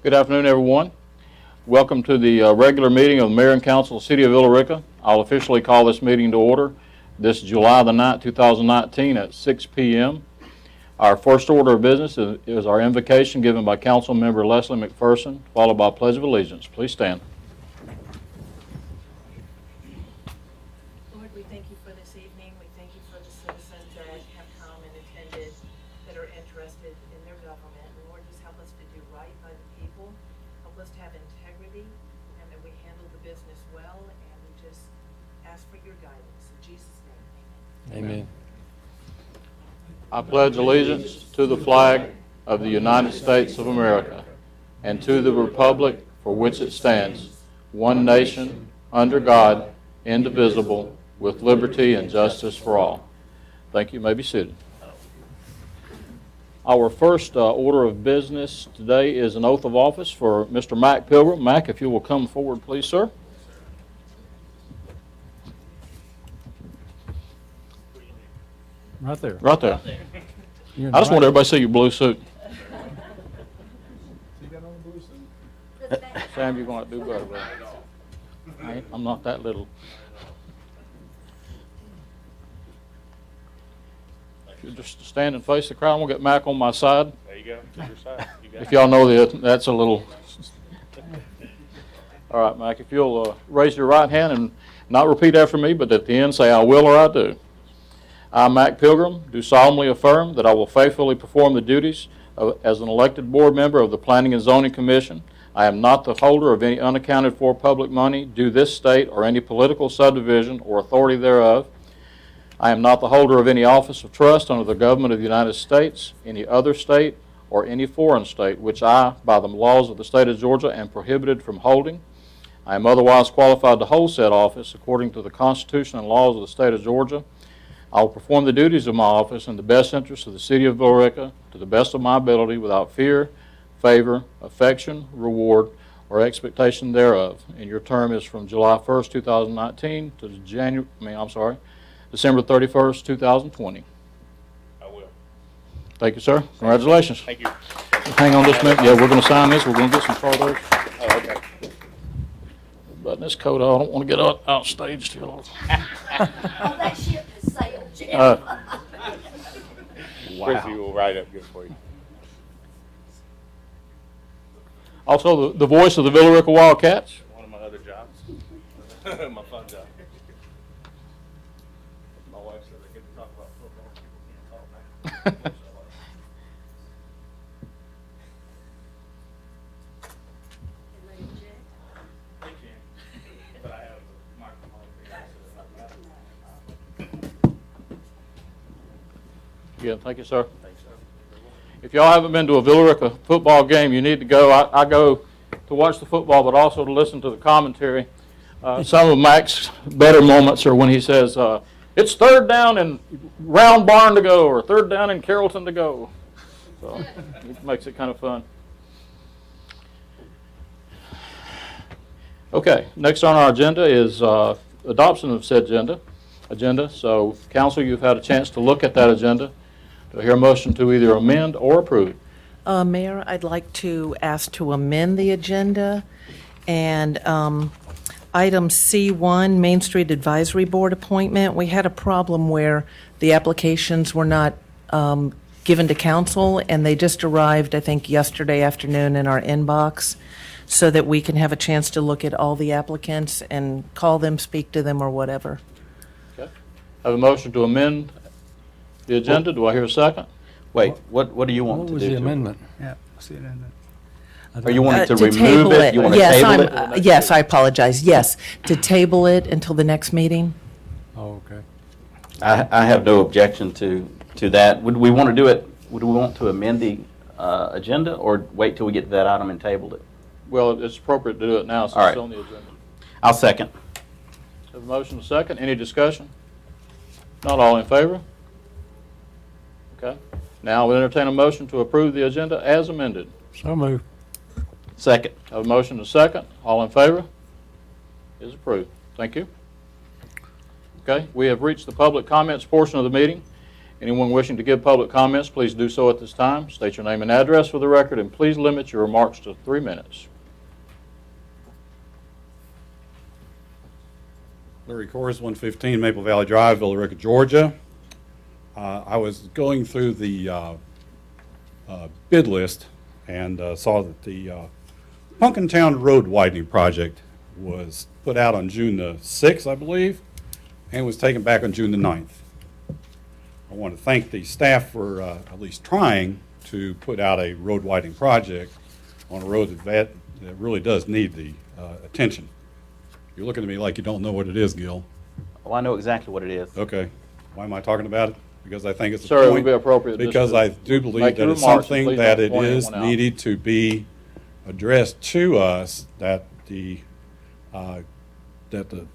Good afternoon, everyone. Welcome to the regular meeting of the Mayor and Council of the City of Villa Rica. I'll officially call this meeting to order this July the 9th, 2019 at 6 p.m. Our first order of business is our invocation given by Council Member Leslie McPherson, followed by a Pledge of Allegiance. Please stand. Lord, we thank you for this evening. We thank you for the citizens that have come and attended, that are interested in their government. And Lord, just help us to do right by the people. Help us to have integrity and that we handle the business well. And we just ask for your guidance. In Jesus' name, amen. Amen. I pledge allegiance to the flag of the United States of America and to the republic for which it stands, one nation, under God, indivisible, with liberty and justice for all. Thank you. You may be seated. Our first order of business today is an oath of office for Mr. Mac Pilgrim. Mac, if you will come forward, please, sir. Right there. Right there. You're in I just the want right- everybody to see your blue suit. You got on a blue suit? Sam, you're going to do better, bro. I'm not that little. You just stand and face the crowd. I'm going to get Mac on my side. There you go. To your side. You got If it. y'all know that's a little... All right, Mac, if you'll raise your right hand and not repeat after me, but at the end say, I will or I do. I, Mac Pilgrim, do solemnly affirm that I will faithfully perform the duties as an elected board member of the Planning and Zoning Commission. I am not the holder of any unaccounted for public money due this state or any political subdivision or authority thereof. I am not the holder of any office of trust under the government of the United States, any other state, or any foreign state, which I, by the laws of the state of Georgia, am prohibited from holding. I am otherwise qualified to hold said office according to the Constitution and laws of the state of Georgia. I will perform the duties of my office in the best interest of the city of Villa Rica to the best of my ability without fear, favor, affection, reward, or expectation thereof. And your term is from July 1st, 2019 to December 31st, 2020. I will. Thank you, sir. Congratulations. Thank you. Hang on just a minute. Yeah, we're going to sign this. We're going to get some photos. Oh, okay. Button this coat on. I don't want to get out stage too. Oh, that ship has sailed, Jim. Chrissy will write up good for you. Also, the voice of the Villa Rica Wildcats. One of my other jobs. My fun job. My wife said they get to talk about football. People can't talk now. They can. But I have a microphone here. Yeah, thank you, sir. Thanks, sir. If y'all haven't been to a Villa Rica football game, you need to go. I go to watch the football, but also to listen to the commentary. Some of Mac's better moments are when he says, it's third down and Round Barn to go, or third down in Carrollton to go. So it makes it kind of fun. Okay, next on our agenda is adoption of said agenda. So, council, you've had a chance to look at that agenda. Do I hear a motion to either amend or approve? Mayor, I'd like to ask to amend the agenda. And item C1, Main Street Advisory Board appointment, we had a problem where the applications were not given to council, and they just arrived, I think, yesterday afternoon in our inbox, so that we can have a chance to look at all the applicants and call them, speak to them, or whatever. Okay. Have a motion to amend the agenda. Do I hear a second? Wait, what do you want What to was do? the to it? amendment? Yeah, see it in Are you wanting to remove table it? You want to Yes, table I'm- it? Yes, I apologize. Yes, to table it until the next meeting. Oh, okay. I have no objection to that. Would we want to do it, would we want to amend the agenda or wait till we get to that item and table it? Well, it's appropriate to do it now since All right. it's on the agenda. I'll second. Have a motion, a second. Any discussion? Not all in favor? Okay. Now we'll entertain a motion to approve the agenda as amended. So moved. Second. Have a motion, a second. All in favor? Is approved. Thank you. Okay, we have reached the public comments portion of the meeting. Anyone wishing to give public comments, please do so at this time. State your name and address for the record, and please limit your remarks to 3 minutes. Larry Kors, 115 Maple Valley Drive, Villa Rica, Georgia. I was going through the bid list and saw that the Punkintown Road widening project was put out on June the 6th, I believe, and was taken back on June the 9th. I want to thank the staff for at least trying to put out a road widening project on a road that really does need the attention. You're looking at me like you don't know what it is, Gil. Well, I know exactly what it is. Okay. Why am I talking about it? Because I think it's a Sir, it would point. be appropriate just Because to I do believe make that your it's remarks, and something please that don't it point is anyone out. needed to be addressed to us, that the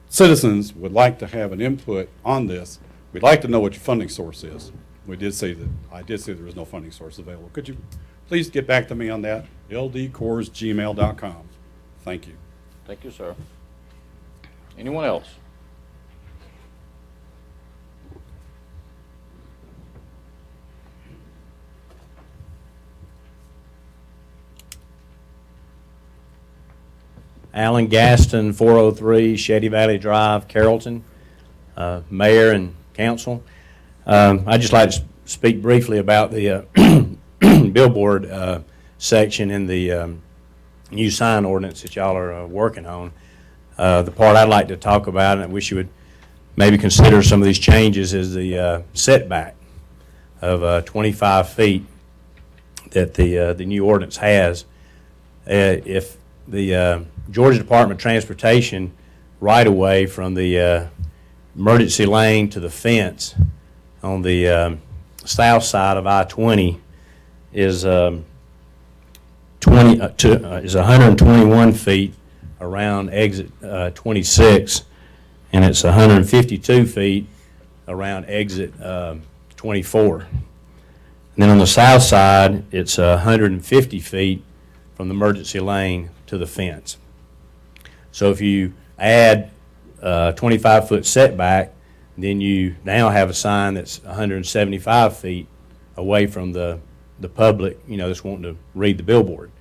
citizens would like to have an input on this. We'd like to know what your funding source is. I did say there was no funding source available. Could you please get back to me on that? ldcors@gmail.com. Thank you. Thank you, sir. Anyone else? Alan Gaston, 403 Shady Valley Drive, Carrollton, Mayor and Council. I'd just like to speak briefly about the billboard section in the new sign ordinance that y'all are working on. The part I'd like to talk about, and I wish you would maybe consider some of these changes, is the setback of 25 feet that the new ordinance has. If the Georgia Department of Transportation right-of-way from the emergency lane to the fence on the south side of I-20 is 121 feet around exit 26, and it's 152 feet around exit 24. And then on the south side, it's 150 feet from the emergency lane to the fence. So if you add 25-foot setback, then you now have a sign that's 175 feet away from the public, that's wanting to read the billboard.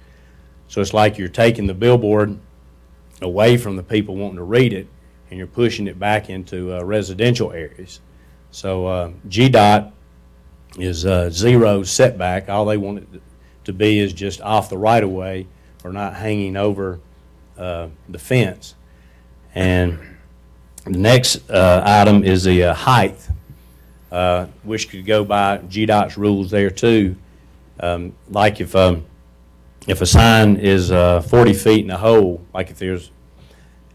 So it's like you're taking the billboard away from the people wanting to read it, and you're pushing it back into residential areas. So GDOT is zero setback. All they want it to be is just off the right-of-way or not hanging over the fence. And the next item is the height, which could go by GDOT's rules there too. Like if a sign is 40 feet in a hole, like if there's,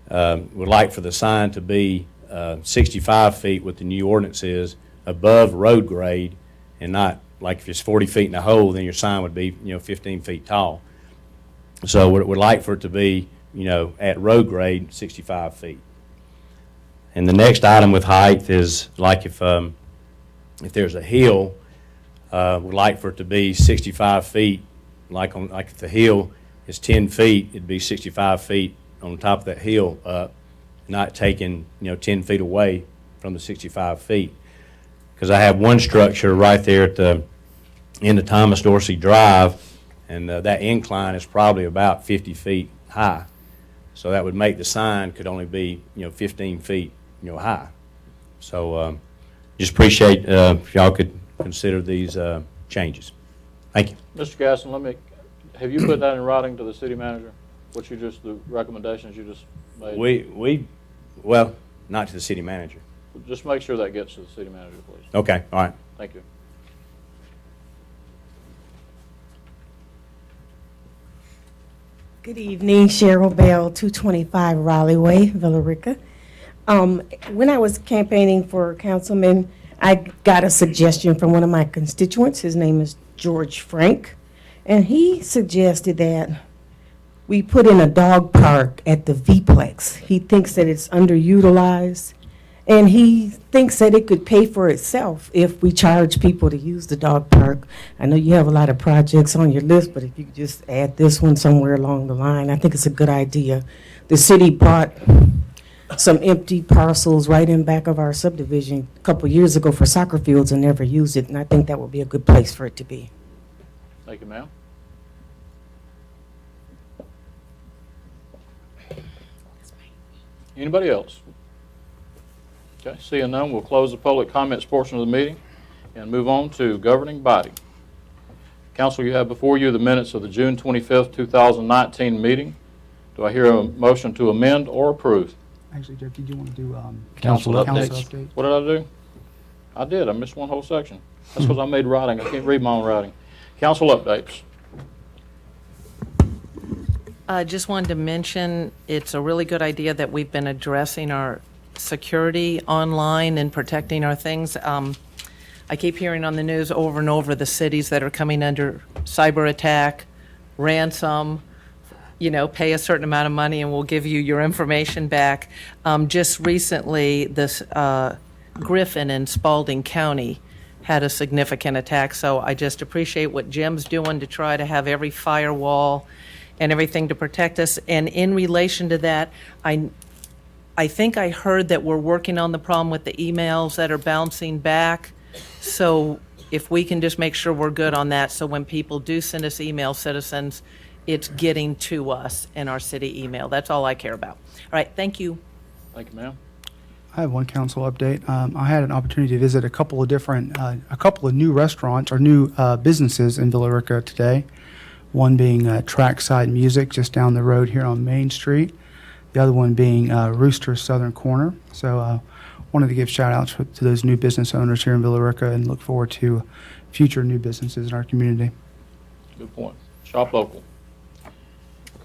would like for the sign to be 65 feet, what the new ordinance is, above road grade, and not like if it's 40 feet in a hole, then your sign would be 15 feet tall. So we'd like for it to be at road grade 65 feet. And the next item with height is like if there's a hill, we'd like for it to be 65 feet. Like if the hill is 10 feet, it'd be 65 feet on top of that hill up, not taking 10 feet away from the 65 feet. Because I have one structure right there at the end of Thomas Dorsey Drive, and that incline is probably about 50 feet high. So that would make the sign could only be 15 feet high. So just appreciate if y'all could consider these changes. Thank you. Mr. Gaston, have you put that in writing to the city manager? The recommendations you just made? Well, not to the city manager. Just make sure that gets to the city manager, please. Okay, all right. Thank you. Good evening, Cheryl Bell, 225 Raleigh Way, Villa Rica. When I was campaigning for councilman, I got a suggestion from one of my constituents. His name is George Frank, and he suggested that we put in a dog park at the V-Plex. He thinks that it's underutilized, and he thinks that it could pay for itself if we charge people to use the dog park. I know you have a lot of projects on your list, but if you could just add this one somewhere along the line, I think it's a good idea. The city bought some empty parcels right in back of our subdivision a couple years ago for soccer fields and never used it, and I think that would be a good place for it to be. Thank you, ma'am. Anybody else? Okay, seeing none, we'll close the public comments portion of the meeting and move on to governing body. Council, you have before you the minutes of the June 25th, 2019 meeting. Do I hear a motion to amend or approve? Actually, Jeff, did you want to do Council updates. update? What did I do? I did. I missed one whole section. That's because I made writing. I can't read my own writing. Council updates. I just wanted to mention, it's a really good idea that we've been addressing our security online and protecting our things. I keep hearing on the news over and over the cities that are coming under cyber attack, ransom, pay a certain amount of money and we'll give you your information back. Just recently, this Griffin in Spalding County had a significant attack, so I just appreciate what Jim's doing to try to have every firewall and everything to protect us. And in relation to that, I think I heard that we're working on the problem with the emails that are bouncing back. So if we can just make sure we're good on that, so when people do send us emails, citizens, it's getting to us in our city email. That's all I care about. All right, thank you. Thank you, ma'am. I have one council update. I had an opportunity to visit a couple of new restaurants or new businesses in Villa Rica today. One being Trackside Music just down the road here on Main Street. The other one being Rooster Southern Corner. So wanted to give shout outs to those new business owners here in Villa Rica and look forward to future new businesses in our community. Good point. Shop local.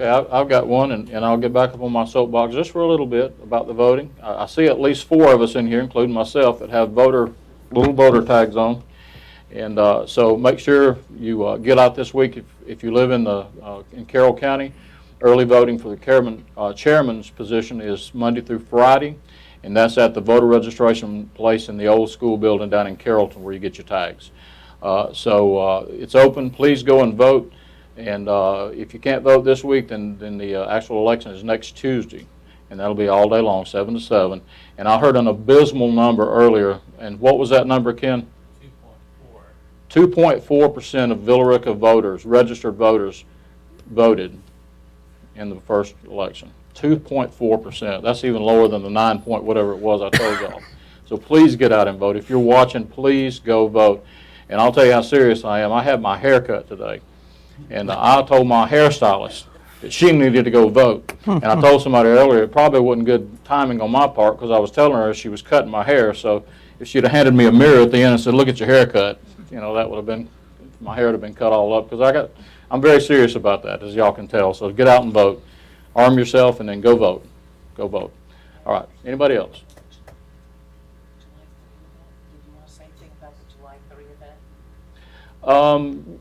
Okay, I've got one, and I'll get back up on my soapbox just for a little bit about the voting. I see at least 4 of us in here, including myself, that have little voter tags on. And so make sure you get out this week if you live in Carroll County. Early voting for the chairman's position is Monday through Friday, and that's at the voter registration place in the old school building down in Carrollton where you get your tags. So it's open. Please go and vote. And if you can't vote this week, then the actual election is next Tuesday, and that'll be all day long, 7 to 7. And I heard an abysmal number earlier. And what was that number, Ken? 2.4% of Villa Rica voters, registered voters, voted in the first election. 2.4%. That's even lower than the 9 point whatever it was I told y'all. So please get out and vote. If you're watching, please go vote. And I'll tell you how serious I am. I had my hair cut today. And I told my hairstylist that she needed to go vote. And I told somebody earlier it probably wasn't good timing on my part because I was telling her she was cutting my hair. So if she'd have handed me a mirror at the end and said, "Look at your haircut," that would have been, my hair would have been cut all up. Because I'm very serious about that, as y'all can tell. So get out and vote. Arm yourself and then go vote. Go vote. All right. Anybody else? Did you want to say anything about the July 3 event?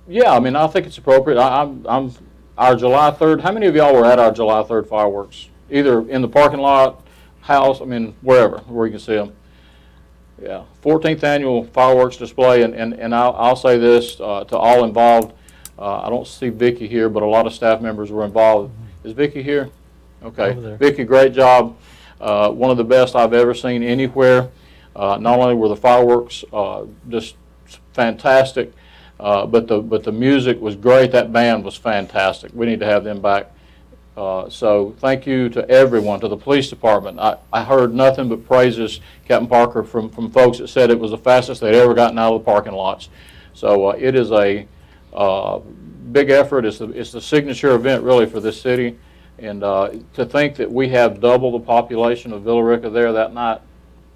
Yeah, I mean, I think it's appropriate. I'm our July 3rd. How many of y'all were at our July 3rd fireworks? Either in the parking lot, house, wherever where you can see them. Yeah, 14th annual fireworks display, and I'll say this to all involved. I don't see Vicki here, but a lot of staff members were involved. Is Vicki here? Okay, Vicki, great job. One of the best I've ever seen anywhere. Not only were the fireworks just fantastic, but the music was great. That band was fantastic. We need to have them back. So thank you to everyone, to the police department. I heard nothing but praises, Captain Parker, from folks that said it was the fastest they'd ever gotten out of the parking lots. So it is a big effort. It's the signature event really for this city. And to think that we have double the population of Villa Rica there that night,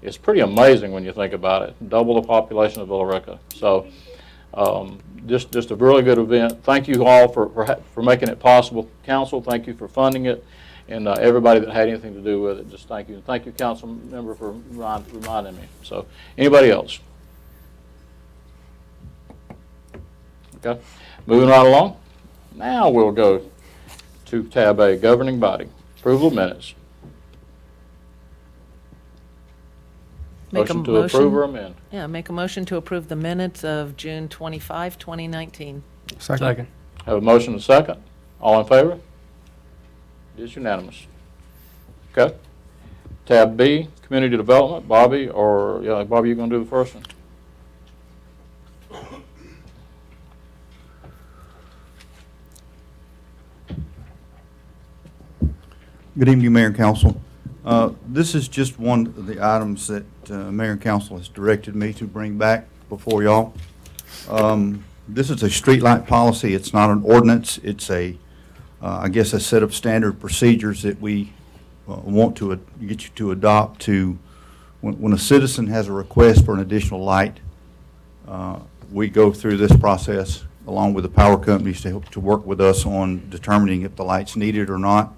it's pretty amazing when you think about it. Double the population of Villa Rica. So just a really good event. Thank you all for making it possible. Council, thank you for funding it. And everybody that had anything to do with it, just thank you. And thank you, council member, for reminding me. So anybody else? Okay. Moving right along. Now we'll go to tab A, governing body. Approval of minutes. Motion to approve or amend. Yeah, make a motion to approve the minutes of June 25, 2019. Second. Have a motion and a second. All in favor? It is unanimous. Okay. Tab B, Community Development, Bobby, Bobby, you going to do the first one? Good evening, Mayor and Council. This is just one of the items that Mayor and Council has directed me to bring back before y'all. This is a streetlight policy. It's not an ordinance. It's I guess, a set of standard procedures that we want to get you to adopt to, when a citizen has a request for an additional light, we go through this process along with the power companies to help to work with us on determining if the light's needed or not.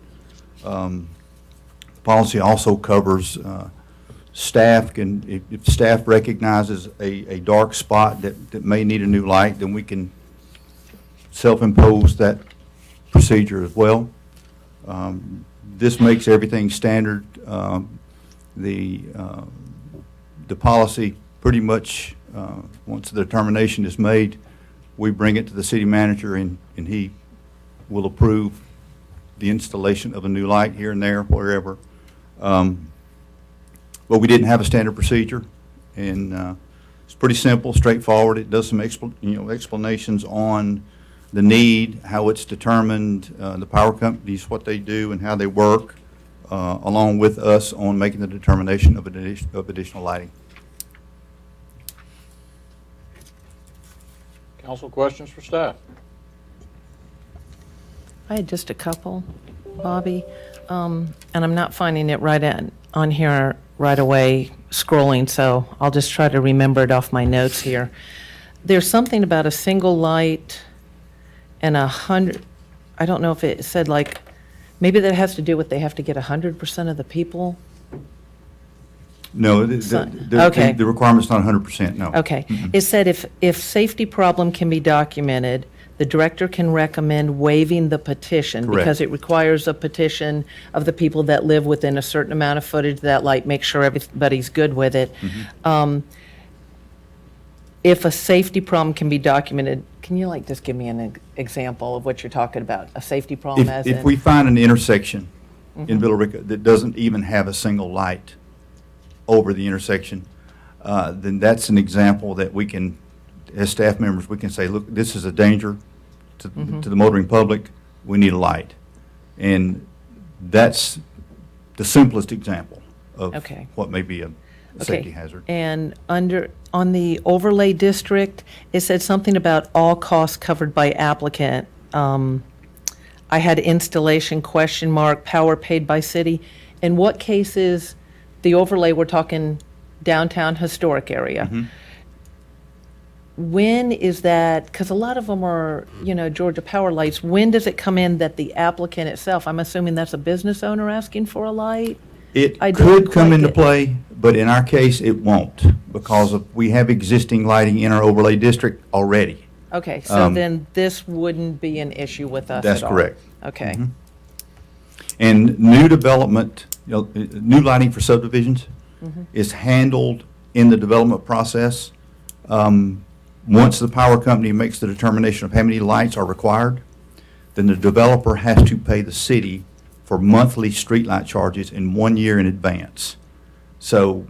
The policy also covers staff if staff recognizes a dark spot that may need a new light, then we can self-impose that procedure as well. This makes everything standard. The policy pretty much, once the determination is made, we bring it to the city manager and he will approve the installation of a new light here and there, wherever. But we didn't have a standard procedure, and it's pretty simple, straightforward. It does some explanations on the need, how it's determined, the power companies, what they do and how they work, along with us on making the determination of additional lighting. Council questions for staff? I had just a couple, Bobby, and I'm not finding it on here right away scrolling, so I'll just try to remember it off my notes here. There's something about a single light and 100, I don't know if it said like, maybe that has to do with they have to get 100% of the people? No, Okay. the requirement's not 100%, no. Okay. It said if safety problem can be documented, the director can recommend waiving the petition. Correct. Because it requires a petition of the people that live within a certain amount of footage of that light, make sure everybody's good with it. If a safety problem can be documented, can you just give me an example of what you're talking about? A safety problem as in? If we find an intersection in Villa Rica that doesn't even have a single light over the intersection, then that's an example that we can, as staff members, we can say, look, this is a danger to the motoring public. We need a light. And that's the simplest example of Okay. what may be a safety hazard. And on the overlay district, it said something about all costs covered by applicant. I had installation ? Power paid by city. In what cases, the overlay, we're talking downtown historic area. When is that, because a lot of them are, Georgia Power lights, when does it come in that the applicant itself, I'm assuming that's a business owner asking for a light? It I didn't could come quite into get- play, but in our case, it won't, because we have existing lighting in our overlay district already. Okay, so then this wouldn't be an issue with us at all? That's correct. Okay. And new development, new lighting for subdivisions is handled in the development process. Once the power company makes the determination of how many lights are required, then the developer has to pay the city for monthly streetlight charges in 1 year in advance. So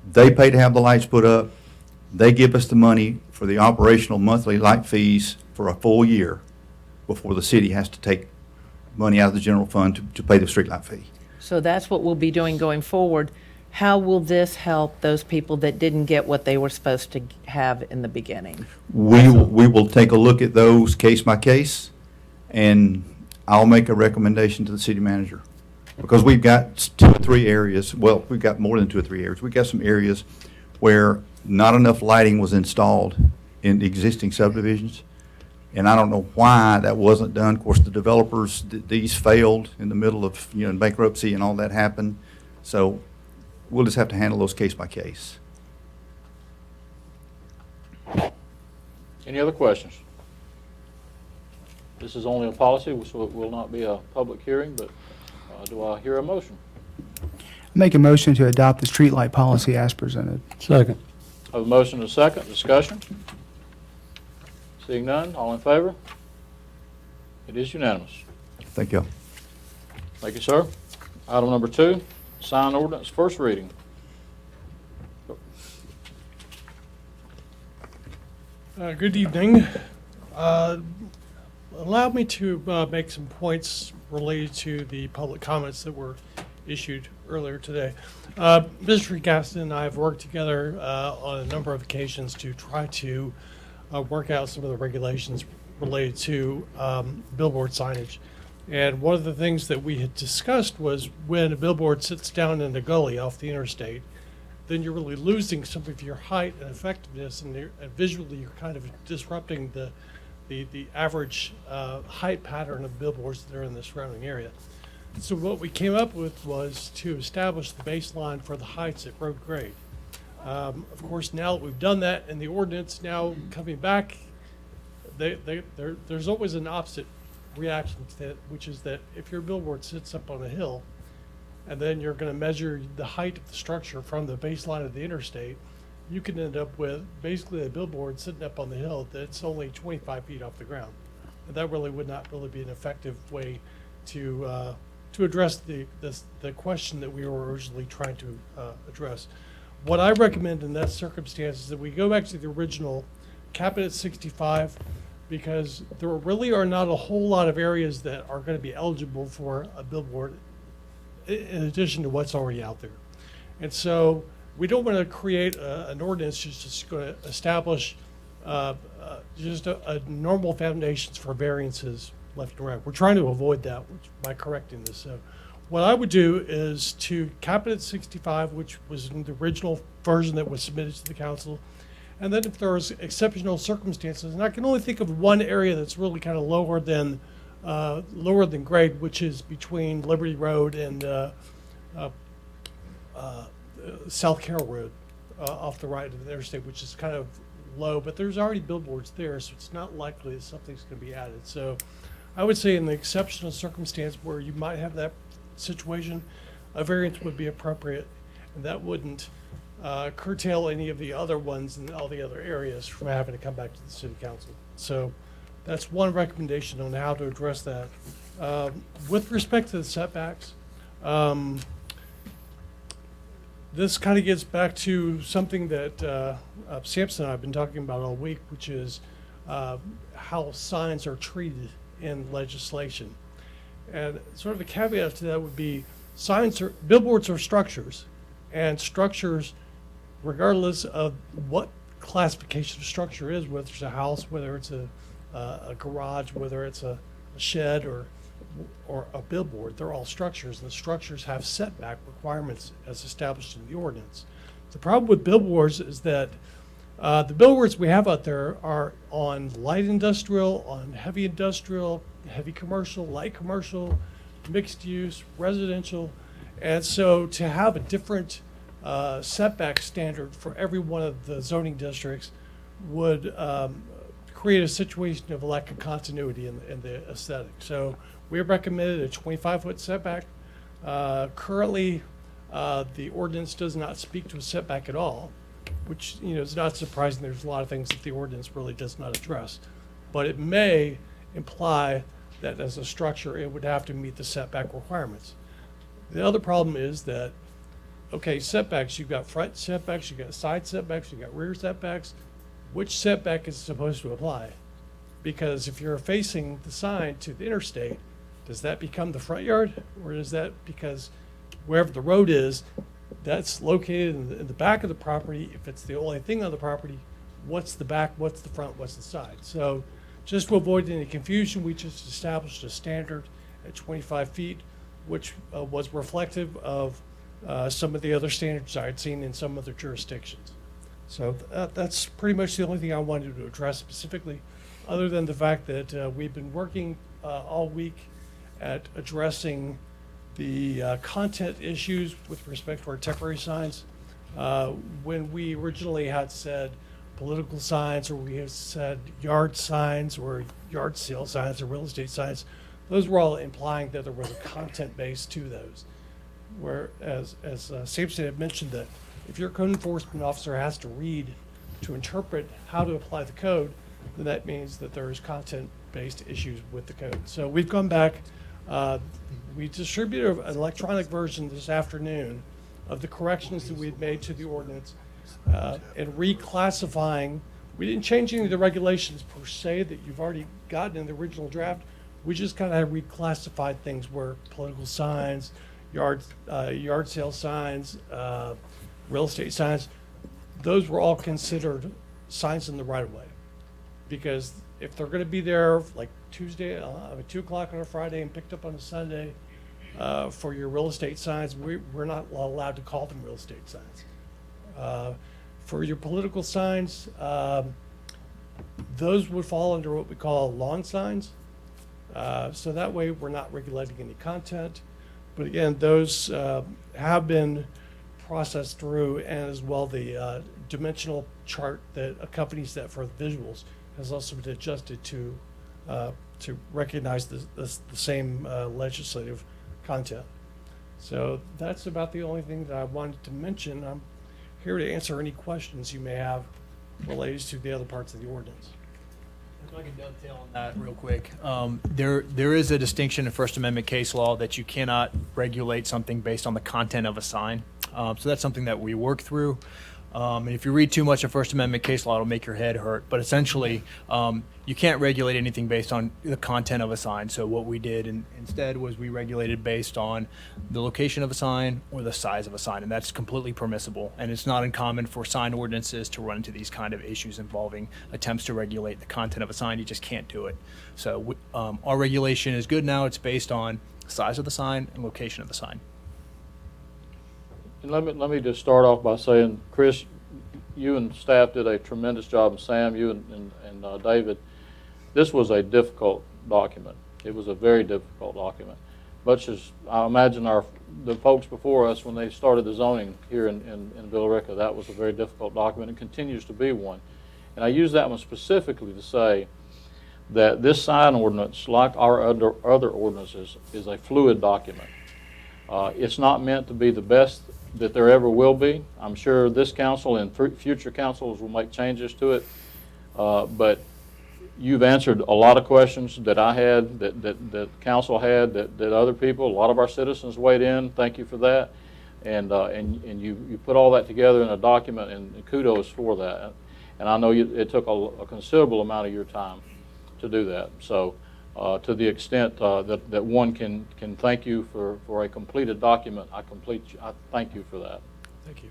they pay to have the lights put up. They give us the money for the operational monthly light fees for a full year before the city has to take money out of the general fund to pay the streetlight fee. So that's what we'll be doing going forward. How will this help those people that didn't get what they were supposed to have in the beginning? We will take a look at those case by case, and I'll make a recommendation to the city manager. Because we've got 2 or 3 areas, well, we've got more than 2 or 3 areas. We've got some areas where not enough lighting was installed in the existing subdivisions. And I don't know why that wasn't done. Of course, the developers, these failed in the middle of, bankruptcy and all that happened. So we'll just have to handle those case by case. Any other questions? This is only a policy, so it will not be a public hearing, but do I hear a motion? Make a motion to adopt the streetlight policy as presented. Second. I have a motion and a second. Discussion? Seeing none, all in favor? It is unanimous. Thank you. Thank you, sir. Item number 2, Sign ordinance, first reading. Good evening. Allow me to make some points related to the public comments that were issued earlier today. Mr. Gaston and I have worked together on a number of occasions to try to work out some of the regulations related to billboard signage. And one of the things that we had discussed was when a billboard sits down in a gully off the interstate, then you're really losing some of your height and effectiveness, and visually you're kind of disrupting the average height pattern of billboards that are in the surrounding area. So what we came up with was to establish the baseline for the heights at road grade. Of course, now that we've done that, and the ordinance now coming back, there's always an opposite reaction to that, which is that if your billboard sits up on a hill, and then you're going to measure the height of the structure from the baseline of the interstate, you can end up with basically a billboard sitting up on the hill that's only 25 feet off the ground. And that really would not really be an effective way to address the question that we were originally trying to address. What I recommend in that circumstance is that we go back to the original, cap it at 65, because there really are not a whole lot of areas that are going to be eligible for a billboard in addition to what's already out there. And so we don't want to create an ordinance just going to establish just a normal foundations for variances left and right. We're trying to avoid that by correcting this. So what I would do is to cap it at 65, which was in the original version that was submitted to the council. And then if there's exceptional circumstances, and I can only think of one area that's really kind of lower than grade, which is between Liberty Road and South Carroll Road off the right of the interstate, which is kind of low, but there's already billboards there, so it's not likely that something's going to be added. So I would say in the exceptional circumstance where you might have that situation, a variance would be appropriate, and that wouldn't curtail any of the other ones in all the other areas from having to come back to the city council. So that's one recommendation on how to address that. With respect to the setbacks, this kind of gets back to something that Sampson and I have been talking about all week, which is how signs are treated in legislation. And sort of a caveat to that would be billboards are structures, and structures, regardless of what classification of structure is, whether it's a house, whether it's a garage, whether it's a shed or a billboard, they're all structures, and the structures have setback requirements as established in the ordinance. The problem with billboards is that the billboards we have out there are on light industrial, on heavy industrial, heavy commercial, light commercial, mixed use, residential, and so to have a different setback standard for every one of the zoning districts would create a situation of a lack of continuity in the aesthetic. So we have recommended a 25-foot setback. Currently, the ordinance does not speak to a setback at all, which is not surprising. There's a lot of things that the ordinance really does not address, but it may imply that as a structure it would have to meet the setback requirements. The other problem is that, okay, setbacks, you've got front setbacks, you've got side setbacks, you've got rear setbacks. Which setback is supposed to apply? Because if you're facing the sign to the interstate, does that become the front yard? Or is that because wherever the road is, that's located in the back of the property? If it's the only thing on the property, what's the back, what's the front, what's the side? So just to avoid any confusion, we just established a standard at 25 feet, which was reflective of some of the other standards I had seen in some other jurisdictions. So that's pretty much the only thing I wanted to address specifically, other than the fact that we've been working all week at addressing the content issues with respect to our temporary signs. When we originally had said political signs, or we had said yard signs or yard sale signs or real estate signs, those were all implying that there was a content base to those. Whereas, as Sampson had mentioned, that if your code enforcement officer has to read to interpret how to apply the code, then that means that there is content-based issues with the code. So we've gone back We distributed an electronic version this afternoon of the corrections that we had made to the ordinance and reclassifying. We didn't change any of the regulations per se that you've already gotten in the original draft. We just kind of reclassified things where political signs, yard sale signs, real estate signs, those were all considered signs in the right of way. Because if they're going to be there like Tuesday, 2 o'clock on a Friday and picked up on a Sunday for your real estate signs, we're not allowed to call them real estate signs. For your political signs, those would fall under what we call lawn signs. So that way we're not regulating any content. But again, those have been processed through, and as well the dimensional chart that accompanies that for the visuals has also been adjusted to recognize the same legislative content. So that's about the only thing that I wanted to mention. I'm here to answer any questions you may have related to the other parts of the ordinance. If I can dovetail on that real quick. There is a distinction in First Amendment case law that you cannot regulate something based on the content of a sign. So that's something that we work through. And if you read too much of First Amendment case law, it'll make your head hurt. But essentially, you can't regulate anything based on the content of a sign. So what we did instead was we regulated based on the location of a sign or the size of a sign, and that's completely permissible. And it's not uncommon for sign ordinances to run into these kind of issues involving attempts to regulate the content of a sign. You just can't do it. So our regulation is good now. It's based on size of the sign and location of the sign. And let me just start off by saying, Chris, you and staff did a tremendous job, and Sam, you and David. This was a difficult document. It was a very difficult document. Much as I imagine the folks before us, when they started the zoning here in Villa Rica, that was a very difficult document and continues to be one. And I use that one specifically to say that this sign ordinance, like our other ordinances, is a fluid document. It's not meant to be the best that there ever will be. I'm sure this council and future councils will make changes to it, but you've answered a lot of questions that I had, that council had, that other people, a lot of our citizens weighed in. Thank you for that, and you put all that together in a document, and kudos for that. And I know it took a considerable amount of your time to do that. So to the extent that one can thank you for a completed document, I thank you for that. Thank you.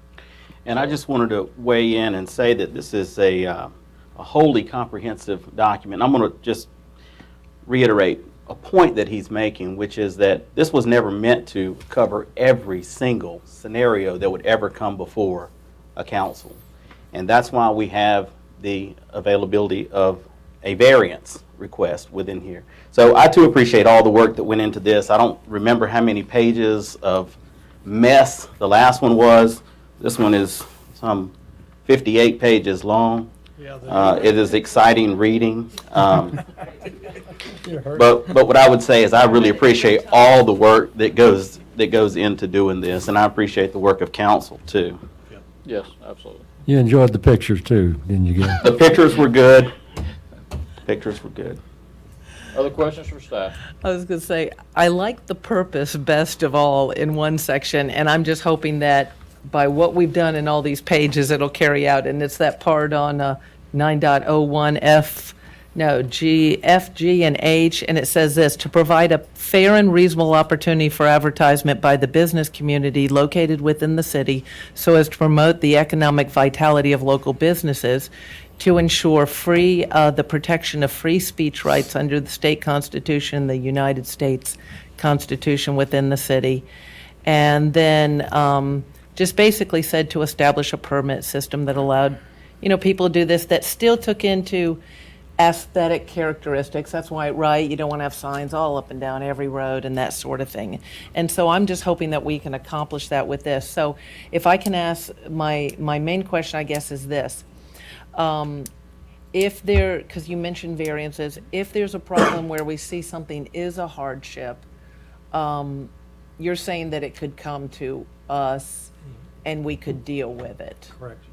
And I just wanted to weigh in and say that this is a wholly comprehensive document. I'm going to just reiterate a point that he's making, which is that this was never meant to cover every single scenario that would ever come before a council. And that's why we have the availability of a variance request within here. So I too appreciate all the work that went into this. I don't remember how many pages of mess the last one was. This one is some 58 pages long. Yeah, it is exciting reading. But what I would say is I really appreciate all the work that goes into doing this, and I appreciate the work of council too. Yes, absolutely. You enjoyed the pictures too, didn't you, Gary? The pictures were good. Pictures were good. Other questions for staff? I was going to say, I like the purpose best of all in one section, and I'm just hoping that by what we've done in all these pages, it'll carry out. And it's that part on 9.01 G, F, G, and H, and it says this: to provide a fair and reasonable opportunity for advertisement by the business community located within the city so as to promote the economic vitality of local businesses, to ensure the protection of free speech rights under the state constitution, the United States Constitution within the city, and then just basically said to establish a permit system that allowed, people to do this, that still took into aesthetic characteristics. That's why, right, you don't want to have signs all up and down every road and that sort of thing. And so I'm just hoping that we can accomplish that with this. So if I can ask, my main question, I guess, is this. Because you mentioned variances, if there's a problem where we see something is a hardship, you're saying that it could come to us and we could deal with it. Correct.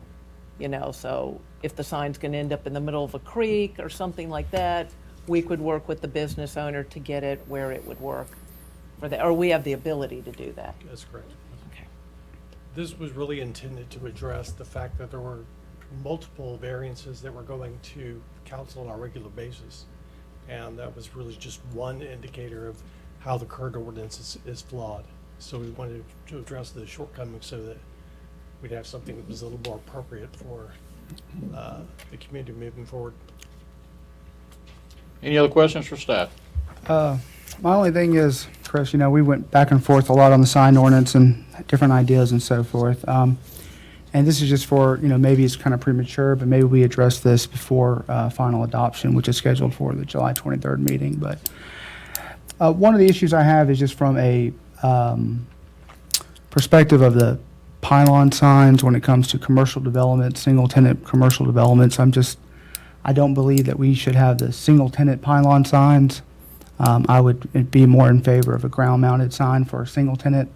So if the sign's going to end up in the middle of a creek or something like that, we could work with the business owner to get it where it would work. for that, or we have the ability to do that. That's correct. Okay. This was really intended to address the fact that there were multiple variances that were going to council on a regular basis. And that was really just one indicator of how the current ordinance is flawed. So we wanted to address the shortcomings so that we'd have something that was a little more appropriate for the community moving forward. Any other questions for staff? My only thing is, Chris, we went back and forth a lot on the sign ordinance and different ideas and so forth. And this is just for, maybe it's kind of premature, but maybe we address this before final adoption, which is scheduled for the July 23rd meeting. But one of the issues I have is just from a perspective of the pylon signs when it comes to commercial development, single-tenant commercial developments. I don't believe that we should have the single-tenant pylon signs. I would be more in favor of a ground-mounted sign for single-tenant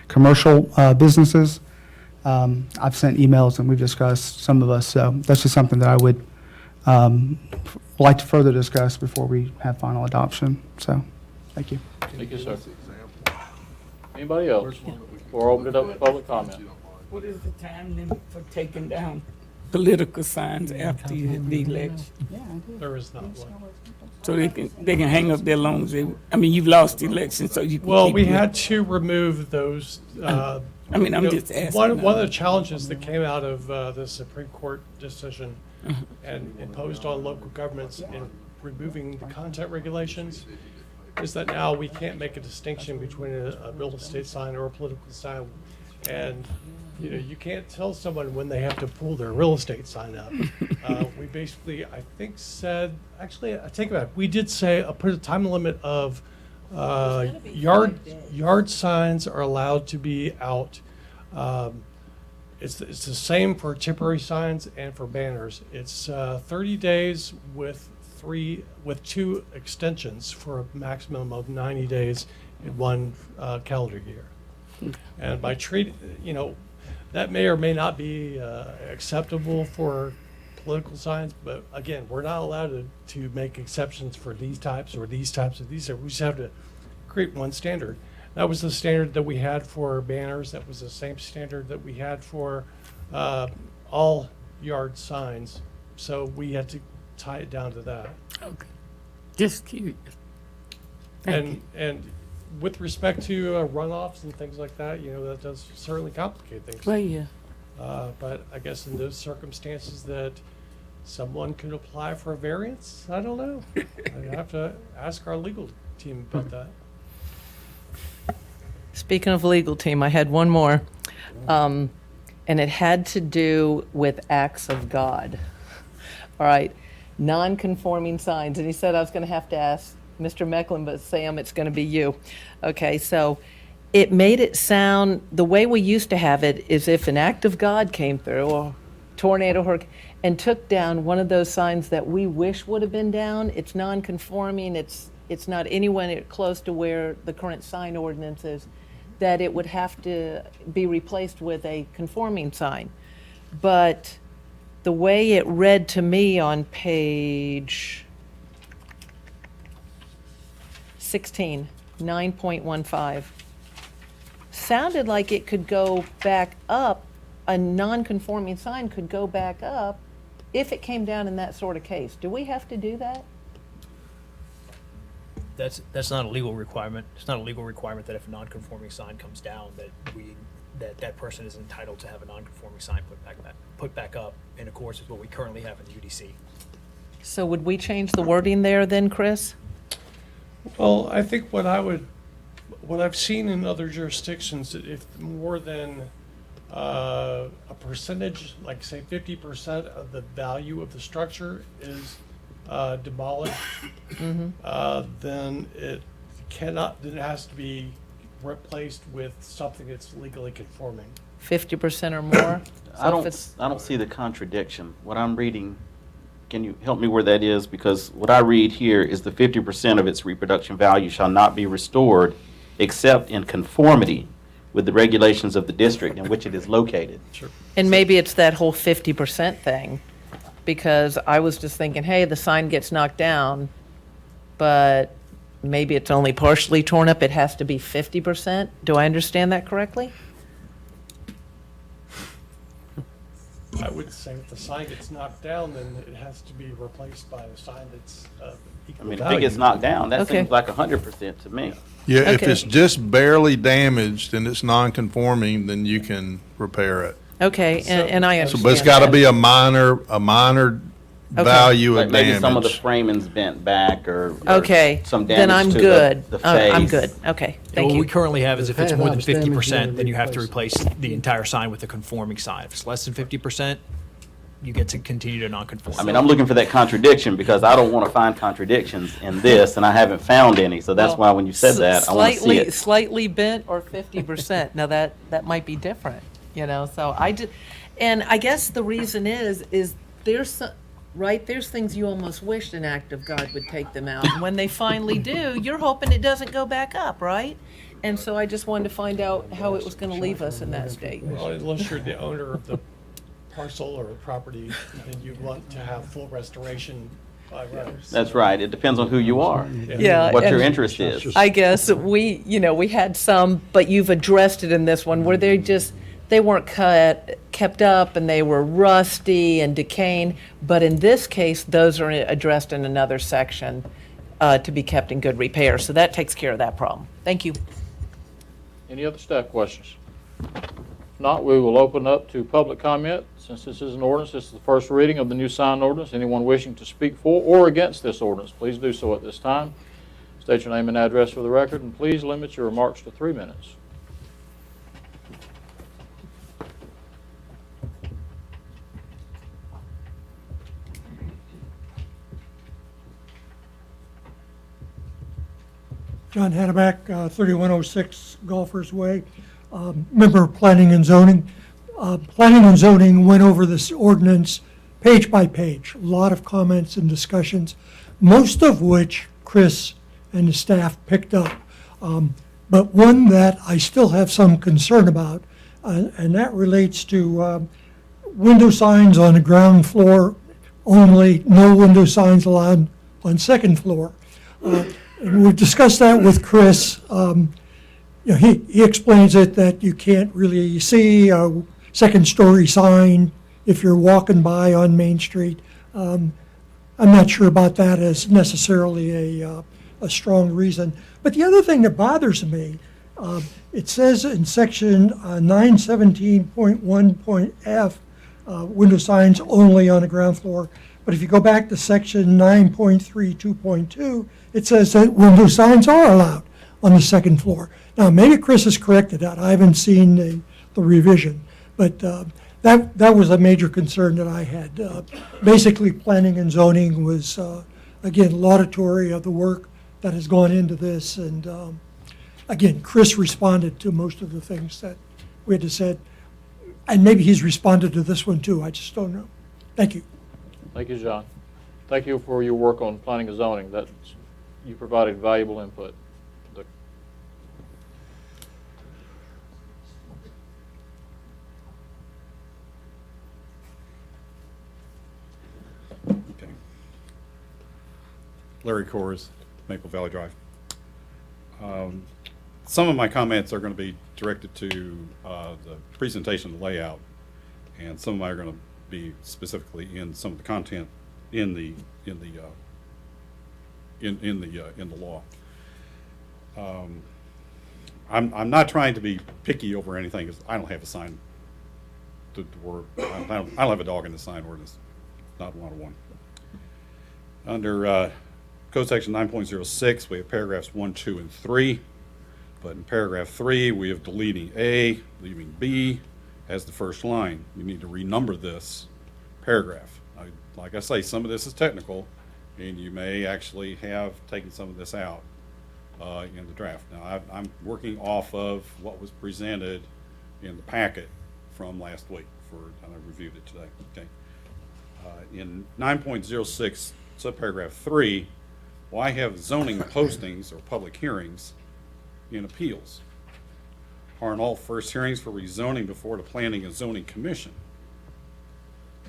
commercial businesses. I've sent emails and we've discussed, some of us, so that's just something that I would like to further discuss before we have final adoption. So, thank you. Thank you, sir. Anybody else? Or open it up to public comment? What is the time limit for taking down political signs after the election? There is not one. So they can hang up there long as you've lost the election, so you can Well, keep we it. had to remove those. I'm just asking. One of the challenges that came out of the Supreme Court decision and imposed on local governments in removing the content regulations is that now we can't make a distinction between a real estate sign or a political sign. And, you can't tell someone when they have to pull their real estate sign up. We basically, I think, said, actually, I take it back. We did say, put a time limit of yard signs are allowed to be out. It's the same for temporary signs and for banners. It's 30 days with 2 extensions for a maximum of 90 days in one calendar year. And by that may or may not be acceptable for political signs, but again, we're not allowed to make exceptions for these types or these types of these. We just have to create one standard. That was the standard that we had for banners. That was the same standard that we had for all yard signs. So we had to tie it down to that. Okay. Just curious. Thank And with respect to runoffs and things like that, that does certainly complicate things. Well, yeah. But I guess in those circumstances that someone could apply for a variance, I don't know. I'd have to ask our legal team about that. Speaking of legal team, I had one more. And it had to do with acts of God. All right, non-conforming signs. And he said I was going to have to ask Mr. Mecklin, but Sam, it's going to be you. Okay, so it made it sound, the way we used to have it is if an act of God came through, or tornado, hurricane, and took down one of those signs that we wish would have been down, it's non-conforming, it's not anywhere close to where the current sign ordinance is, that it would have to be replaced with a conforming sign. But the way it read to me on page 16, 9.15, sounded like it could go back up, a non-conforming sign could go back up if it came down in that sort of case. Do we have to do that? That's not a legal requirement. It's not a legal requirement that if a non-conforming sign comes down, that person is entitled to have a non-conforming sign put back up in accordance with what we currently have in the UDC. So would we change the wording there then, Chris? Well, I think what I've seen in other jurisdictions, if more than a percentage, like say 50% of the value of the structure is demolished, then it has to be replaced with something that's legally conforming. 50% or more? I don't see the contradiction. What I'm reading, can you help me where that is? Because what I read here is the 50% of its reproduction value shall not be restored except in conformity with the regulations of the district in which it is located. Sure. And maybe it's that whole 50% thing, because I was just thinking, hey, the sign gets knocked down, but maybe it's only partially torn up, it has to be 50%? Do I understand that correctly? I would say if the sign gets knocked down, then it has to be replaced by a sign that's I equal mean, if value. it gets knocked down, that Okay. seems like 100% to me. Yeah, if Okay. it's just barely damaged and it's non-conforming, then you can repair it. Okay, and I So, understand but it's got to that. be a minor value Like of maybe some of the damage. framing's bent back or Okay, some then damage I'm to good. the I'm face. good, okay, thank What you. we currently have is if it's If more than house damage, 50%, then you have to replace replace the entire sign with a conforming sign. If it's less than 50%, you get to continue to non-conform. I mean, I'm looking for that contradiction because I don't want to find contradictions in this, and I haven't found any. So that's why when you said that, I want to see it. Slightly bent or 50%, now that might be different, so and I guess the reason is there's some, right, there's things you almost wished an act of God would take them out. And when they finally do, you're hoping it doesn't go back up, right? And so I just wanted to find out how it was going to leave us in that state. Well, unless you're the owner of the parcel or property, then you want to have full restoration by right. That's right. It depends on who you are. Yeah, What your and interest is. I guess we had some, but you've addressed it in this one where they weren't kept up and they were rusty and decaying. But in this case, those are addressed in another section to be kept in good repair. So that takes care of that problem. Thank you. Any other staff questions? If not, we will open up to public comment. Since this is an ordinance, this is the first reading of the new sign ordinance. Anyone wishing to speak for or against this ordinance, please do so at this time. State your name and address for the record, and please limit your remarks to 3 minutes. John Hanaback, 3106 Golfers Way, member of Planning and Zoning. Planning and Zoning went over this ordinance page by page, a lot of comments and discussions, most of which Chris and the staff picked up. But one that I still have some concern about, and that relates to window signs on the ground floor only, no window signs allowed on second floor. And we've discussed that with Chris. He explains it that you can't really see a second-story sign if you're walking by on Main Street. I'm not sure about that as necessarily a strong reason. But the other thing that bothers me, it says in section 917.1.f, window signs only on the ground floor. But if you go back to section 9.32.2, it says that window signs are allowed on the second floor. Now, maybe Chris has corrected that. I haven't seen the revision. But that was a major concern that I had. Basically, planning and zoning was, again, laudatory of the work that has gone into this. And again, Chris responded to most of the things that we had to said. And maybe he's responded to this one too. I just don't know. Thank you. Thank you, John. Thank you for your work on planning and zoning. You provided valuable input. Okay. Larry Kors, Maple Valley Drive. Some of my comments are going to be directed to the presentation, the layout, and some of them are going to be specifically in some of the content in the law. I'm not trying to be picky over anything, because I don't have a sign to work. I don't have a dog in the sign ordinance, not 101. Under Code Section 9.06, we have paragraphs 1, 2, and 3. But in paragraph 3, we have deleting A, leaving B as the first line. You need to renumber this paragraph. Like I say, some of this is technical, and you may actually have taken some of this out in the draft. Now, I'm working off of what was presented in the packet from last week, and I reviewed it today. Okay. In 9.06, subparagraph 3, why have zoning postings or public hearings in appeals? Aren't all first hearings for rezoning before the Planning and Zoning Commission?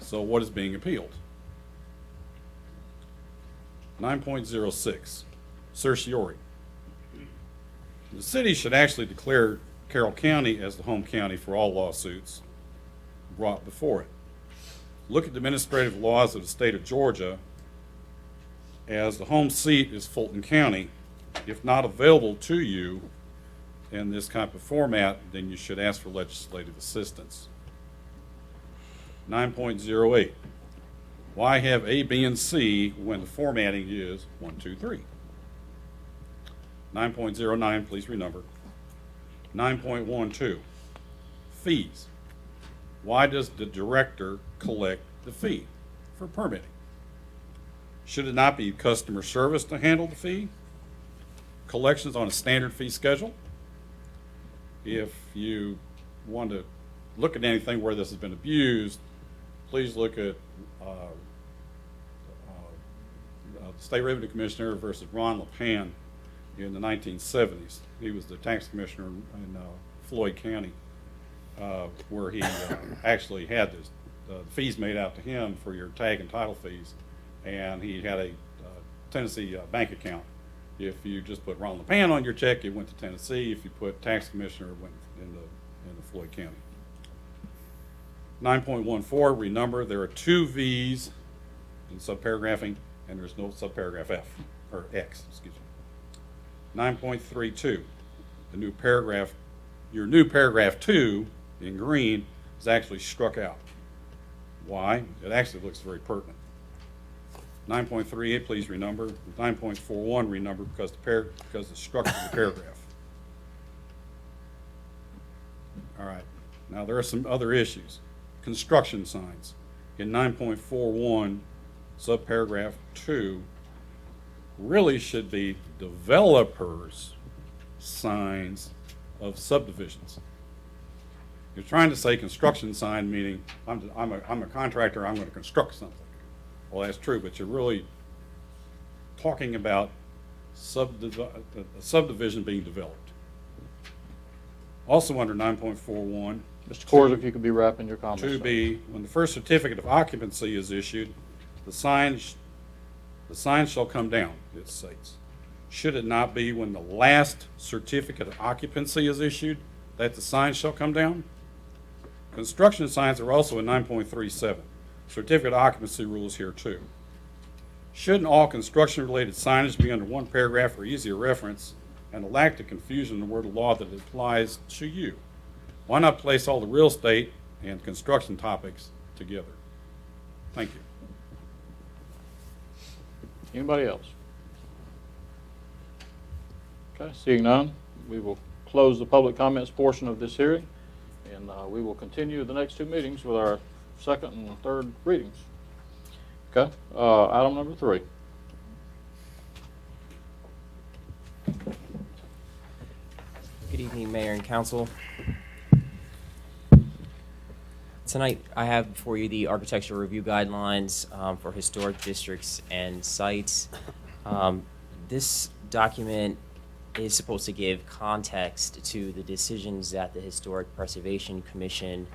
So what is being appealed? 9.06, certiorari. The city should actually declare Carroll County as the home county for all lawsuits brought before it. Look at the administrative laws of the state of Georgia, as the home seat is Fulton County. If not available to you in this type of format, then you should ask for legislative assistance. 9.08, why have A, B, and C when the formatting is 1, 2, 3? 9.09, please renumber. 9.12, fees. Why does the director collect the fee for permitting? Should it not be customer service to handle the fee? Collections on a standard fee schedule? If you want to look at anything where this has been abused, please look at State Revenue Commissioner versus Ron LePan in the 1970s. He was the tax commissioner in Floyd County, where he actually had the fees made out to him for your tag and title fees, and he had a Tennessee bank account. If you just put Ron LePan on your check, it went to Tennessee. If you put tax commissioner, it went in the Floyd County. 9.14, renumber. There are 2 V's in subparagraphing, and there's no subparagraph F, or X, excuse me. 9.32, the new paragraph, your new paragraph 2 in green is actually struck out. Why? It actually looks very pertinent. 9.38, please renumber. 9.41, renumber because the structure of the paragraph. All right. Now there are some other issues. Construction signs. In 9.41, subparagraph 2, really should be developers' signs of subdivisions. You're trying to say construction sign, meaning I'm a contractor, I'm going to construct something. Well, that's true, but you're really talking about a subdivision being developed. Also under 9.41. Mr. Kors, if you could be wrapping your comments. 2B, when the first certificate of occupancy is issued, the sign shall come down, it states. Should it not be when the last certificate of occupancy is issued that the sign shall come down? Construction signs are also in 9.37. Certificate of occupancy rules here too. Shouldn't all construction-related signage be under one paragraph for easier reference and to lack the confusion in the word of law that applies to you? Why not place all the real estate and construction topics together? Thank you. Anybody else? Okay, seeing none, we will close the public comments portion of this hearing, and we will continue the next 2 meetings with our second and third readings. Okay, item number 3. Good evening, Mayor and Council. Tonight, I have before you the architectural review guidelines for historic districts and sites. This document is supposed to give context to the decisions that the Historic Preservation Commission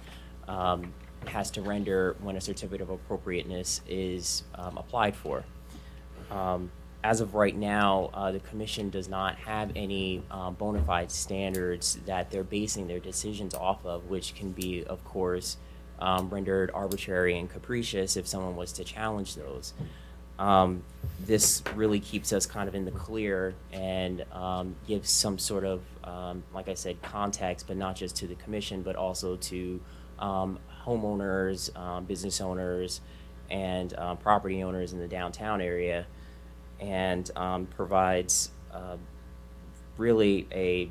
has to render when a certificate of appropriateness is applied for. As of right now, the Commission does not have any bona fide standards that they're basing their decisions off of, which can be, of course, rendered arbitrary and capricious if someone was to challenge those. This really keeps us kind of in the clear and gives some sort of, like I said, context, but not just to the Commission, but also to homeowners, business owners, and property owners in the downtown area, and provides really a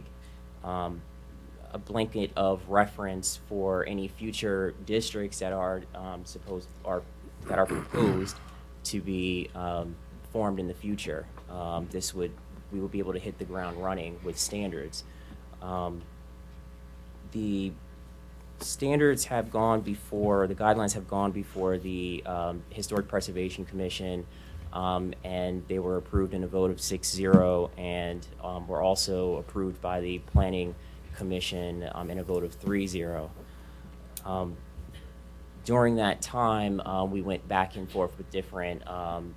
blanket of reference for any future districts that are proposed to be formed in the future. We will be able to hit the ground running with standards. The standards have gone before, the guidelines have gone before the Historic Preservation Commission, and they were approved in a vote of 6-0, and were also approved by the Planning Commission in a vote of 3-0. During that time, we went back and forth with different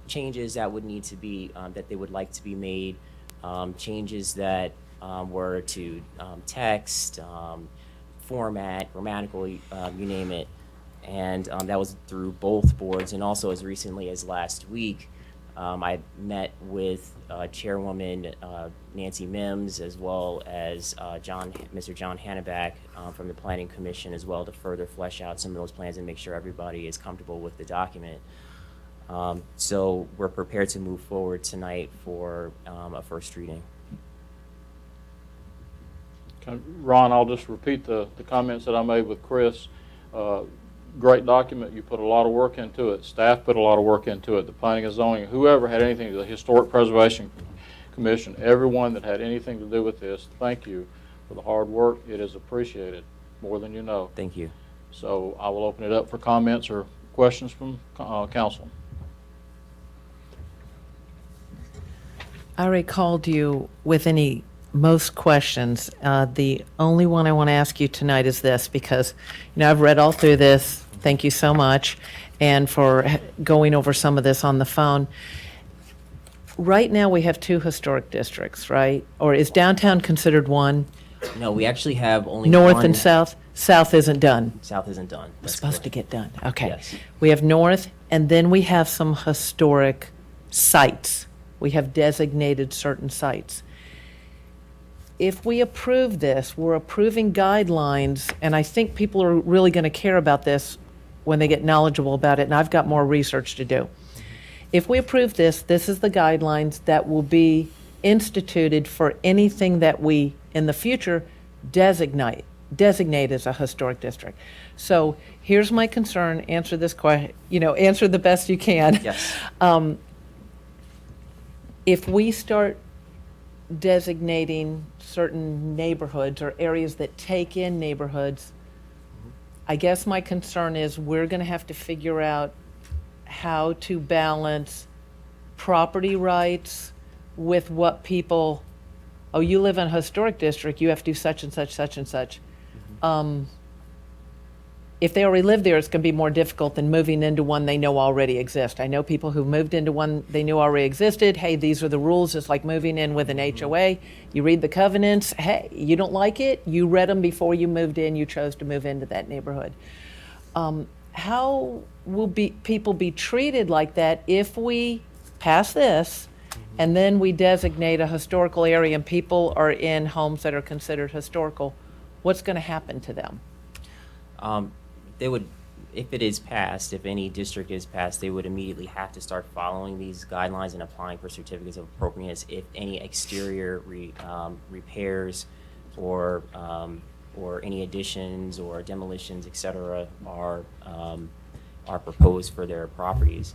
changes that would need to be, that they would like to be made, changes that were to text, format, grammatical, you name it. And that was through both boards. And also as recently as last week, I met with Chairwoman Nancy Mims, as well as Mr. John Hanneback from the Planning Commission as well, to further flesh out some of those plans and make sure everybody is comfortable with the document. So we're prepared to move forward tonight for a first reading. Okay, Ron, I'll just repeat the comments that I made with Chris. Great document. You put a lot of work into it. Staff put a lot of work into it. The Planning and Zoning, whoever had anything, the Historic Preservation Commission, everyone that had anything to do with this, thank you for the hard work. It is appreciated more than you know. Thank you. So I will open it up for comments or questions from council. I already called you with most questions. The only one I want to ask you tonight is this, because I've read all through this. Thank you so much, and for going over some of this on the phone. Right now, we have 2 historic districts, right? Or is downtown considered one? No, we actually have only North one. and south? South isn't done. South isn't done. It's supposed to get done. Okay. Yes. We have north, and then we have some historic sites. We have designated certain sites. If we approve this, we're approving guidelines, and I think people are really going to care about this when they get knowledgeable about it, and I've got more research to do. If we approve this, this is the guidelines that will be instituted for anything that we, in the future, designate as a historic district. So here's my concern. Answer this question, answer the best you can. Yes. If we start designating certain neighborhoods or areas that take in neighborhoods, I guess my concern is we're going to have to figure out how to balance property rights with what people, oh, you live in a historic district, you have to do such and such, such and such. If they already live there, it's going to be more difficult than moving into one they know already exists. I know people who moved into one they knew already existed. Hey, these are the rules. It's like moving in with an HOA. You read the covenants. Hey, you don't like it? You read them before you moved in. You chose to move into that neighborhood. How will people be treated like that if we pass this and then we designate a historical area and people are in homes that are considered historical? What's going to happen to them? They would, if it is passed, if any district is passed, they would immediately have to start following these guidelines and applying for certificates of appropriateness if any exterior repairs or any additions or demolitions, et cetera, are proposed for their properties.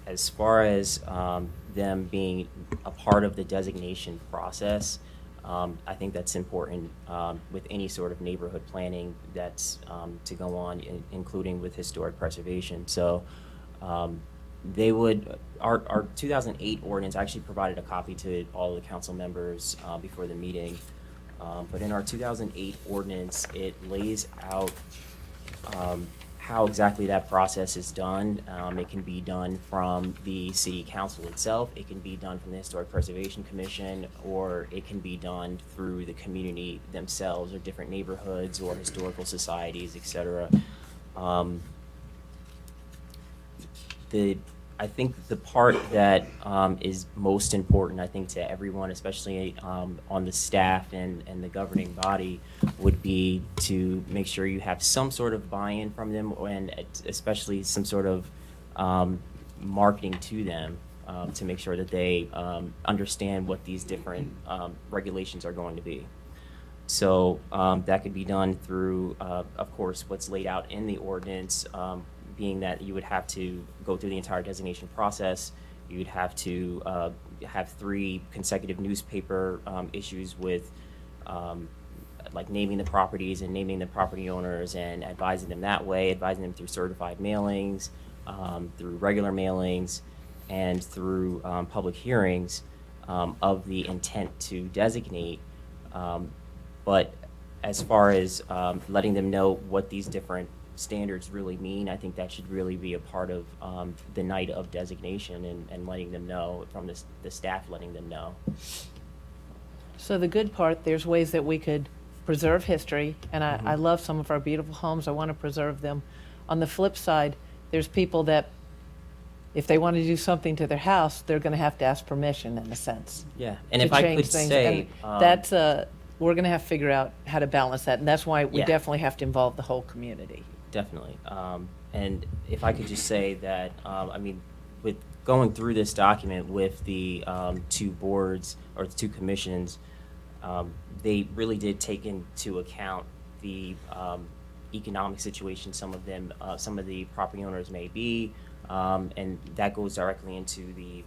As far as them being a part of the designation process, I think that's important with any sort of neighborhood planning that's to go on, including with historic preservation. So they would, our 2008 ordinance, I actually provided a copy to all the council members before the meeting. But in our 2008 ordinance, it lays out how exactly that process is done. It can be done from the city council itself, it can be done from the Historic Preservation Commission, or it can be done through the community themselves, or different neighborhoods, or historical societies, etc. I think the part that is most important, I think, to everyone, especially on the staff and the governing body, would be to make sure you have some sort of buy-in from them, and especially some sort of marketing to them to make sure that they understand what these different regulations are going to be. So that could be done through, of course, what's laid out in the ordinance, being that you would have to go through the entire designation process. You would have to have 3 consecutive newspaper issues with like naming the properties and naming the property owners and advising them that way, advising them through certified mailings, through regular mailings, and through public hearings of the intent to designate. But as far as letting them know what these different standards really mean, I think that should really be a part of the night of designation, and letting them know, from the staff letting them know. So the good part, there's ways that we could preserve history, and I love some of our beautiful homes. I want to preserve them. On the flip side, there's people that, if they want to do something to their house, they're going to have to ask permission, in a sense. Yeah, and to if I change could things. say, And that's we're going to have to figure out how to balance that, and that's why we Yeah. definitely have to involve the whole community. Definitely. And if I could just say that, I mean, with going through this document with the two boards or the two commissions, they really did take into account the economic situation some of the property owners may be, and that goes directly into the,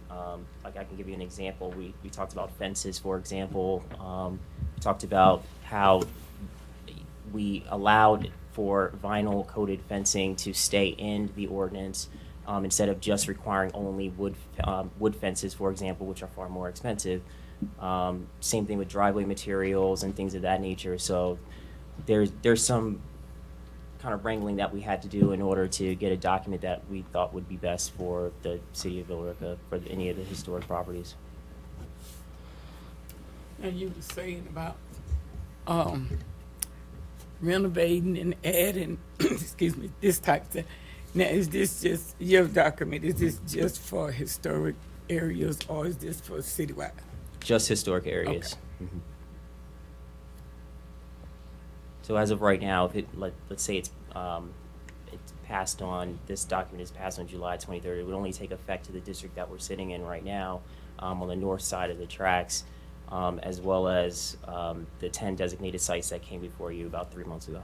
like I can give you an example. We talked about fences, for example. We talked about how we allowed for vinyl coated fencing to stay in the ordinance instead of just requiring only wood fences, for example, which are far more expensive. Same thing with driveway materials and things of that nature. So there's some kind of wrangling that we had to do in order to get a document that we thought would be best for the city of Villa Rica for any of the historic properties. And you were saying about renovating and adding, excuse me, this type of thing. Now, is this just your document? Is this just for historic areas, or is this for citywide? Just historic areas. Okay. Mhm. So as of right now, if let's say it's passed on, this document is passed on July 23rd, it would only take effect to the district that we're sitting in right now, on the north side of the tracks, as well as the 10 designated sites that came before you about 3 months ago.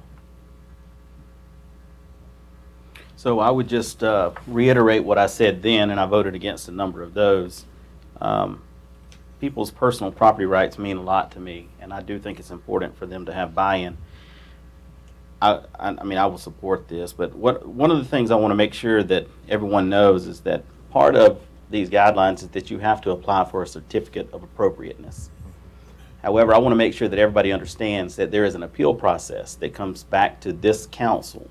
So I would just reiterate what I said then, and I voted against a number of those. People's personal property rights mean a lot to me, and I do think it's important for them to have buy-in. I mean, I will support this, but one of the things I want to make sure that everyone knows is that part of these guidelines is that you have to apply for a certificate of appropriateness. However, I want to make sure that everybody understands that there is an appeal process that comes back to this council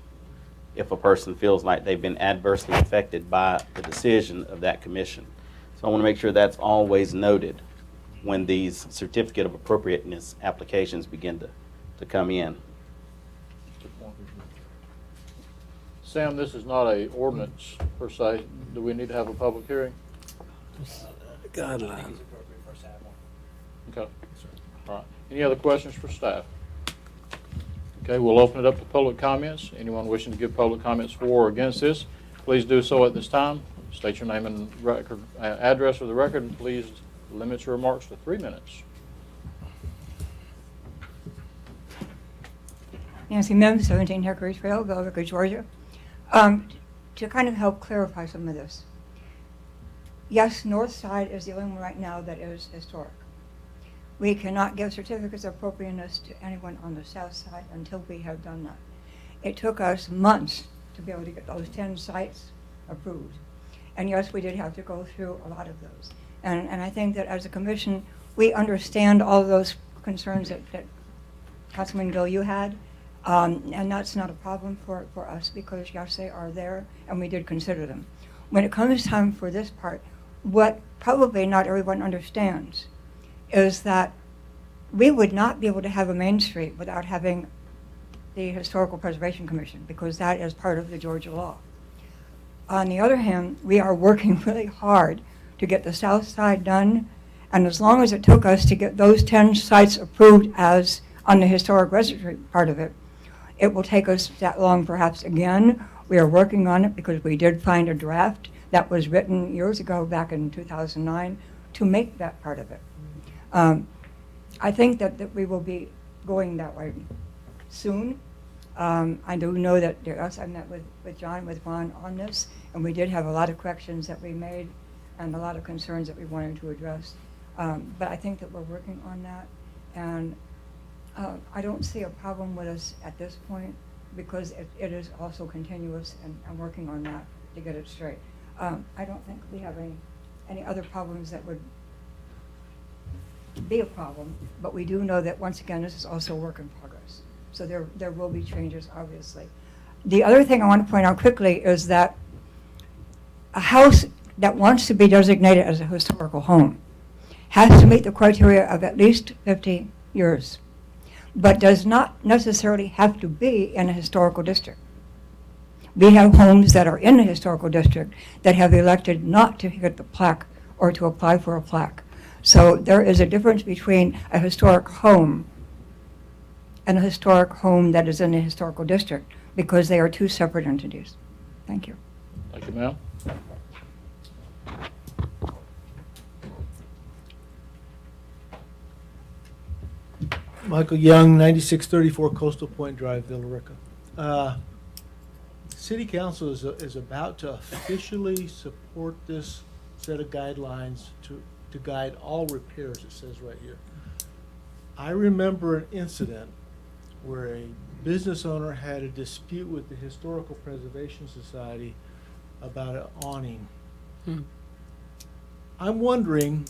if a person feels like they've been adversely affected by the decision of that commission. So I want to make sure that's always noted when these certificate of appropriateness applications begin to come in. Sam, this is not a ordinance per se. Do we need to have a public hearing? Guidelines. Okay. All right. Any other questions for staff? Okay, we'll open it up to public comments. Anyone wishing to give public comments for or against this, please do so at this time. State your name and record, address for the record, and please limit your remarks to 3 minutes. Nancy Mims, 17 Hickory Trail, Villa Rica, Georgia. To kind of help clarify some of this. Yes, North Side is the only one right now that is historic. We cannot give certificates of appropriateness to anyone on the South Side until we have done that. It took us months to be able to get those 10 sites approved. And yes, we did have to go through a lot of those. And I think that as a commission, we understand all of those concerns that Councilman Gill, you had. And that's not a problem for us because, yes, they are there, and we did consider them. When it comes time for this part, what probably not everyone understands is that we would not be able to have a Main Street without having the Historical Preservation Commission because that is part of the Georgia law. On the other hand, we are working really hard to get the South Side done, and as long as it took us to get those 10 sites approved as on the historic registry part of it, it will take us that long perhaps again. We are working on it because we did find a draft that was written years ago, back in 2009, to make that part of it. I think that we will be going that way soon. I do know that I met with John, with Ron on this, and we did have a lot of corrections that we made and a lot of concerns that we wanted to address. But I think that we're working on that, and I don't see a problem with us at this point because it is also continuous, and I'm working on that to get it straight. I don't think we have any other problems that would be a problem, but we do know that, once again, this is also a work in progress. So there will be changes, obviously. The other thing I want to point out quickly is that a house that wants to be designated as a historical home has to meet the criteria of at least 50 years, but does not necessarily have to be in a historical district. We have homes that are in the historical district that have elected not to get the plaque or to apply for a plaque. So there is a difference between a historic home and a historic home that is in a historical district, because they are two separate entities. Thank you. Thank you, ma'am. Michael Young, 9634 Coastal Point Drive, Villa Rica. City Council is about to officially support this set of guidelines to guide all repairs, it says right here. I remember an incident where a business owner had a dispute with the Historical Preservation Society about an awning. I'm wondering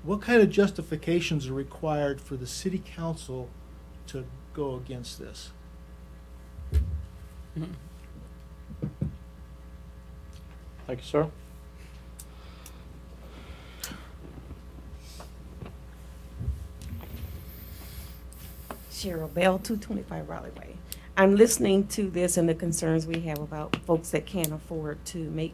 what kind of justifications are required for the city council to go against this? Thank you, sir. Cheryl Bell, 225 Raleigh Way. I'm listening to this and the concerns we have about folks that can't afford to make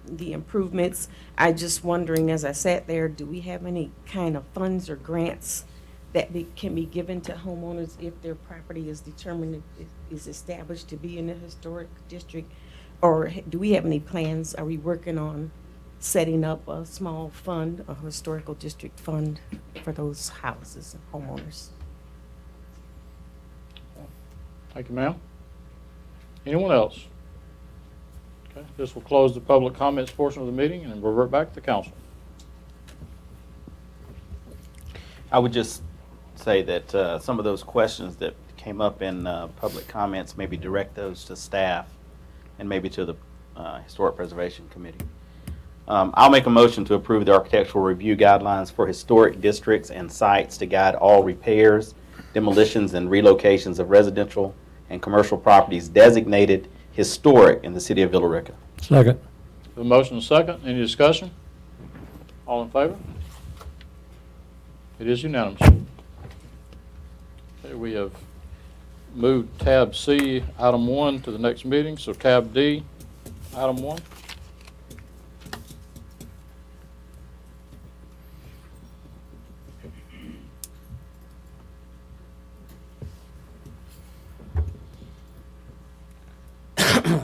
the improvements. I just wondering, as I sat there, do we have any kind of funds or grants that can be given to homeowners if their property is determined, is established to be in a historic district? Or do we have any plans? Are we working on setting up a small fund, a historical district fund for those houses and homeowners? Thank you, ma'am. Anyone else? Okay, this will close the public comments portion of the meeting and revert back to the council. I would just say that some of those questions that came up in public comments, maybe direct those to staff and maybe to the Historic Preservation Committee. I'll make a motion to approve the architectural review guidelines for historic districts and sites to guide all repairs, demolitions, and relocations of residential and commercial properties designated historic in the city of Villa Rica. Second. The motion is second. Any discussion? All in favor? It is unanimous. Okay, we have moved tab C, item 1, to the next meeting, so tab D, item 1.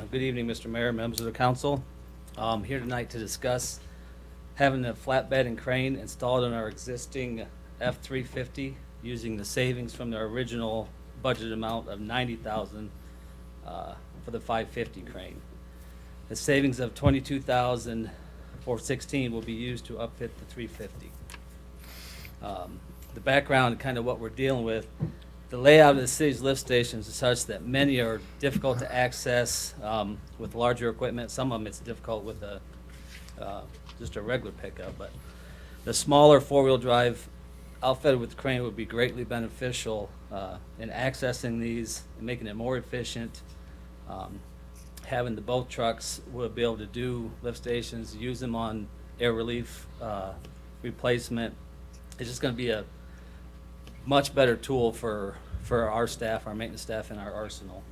Good evening, Mr. Mayor, members of the council. I'm here tonight to discuss having a flatbed and crane installed on our existing F-350 using the savings from the original budget amount of $90,000 for the 550 crane. The savings of $22,416 will be used to upfit the 350. The background, kind of what we're dealing with, the layout of the city's lift stations is such that many are difficult to access with larger equipment. Some of them it's difficult with just a regular pickup, but the smaller four-wheel drive outfitted with the crane would be greatly beneficial in accessing these and making it more efficient. Having the both trucks will be able to do lift stations, use them on air relief replacement. It's just going to be a much better tool for our staff, our maintenance staff, and our arsenal.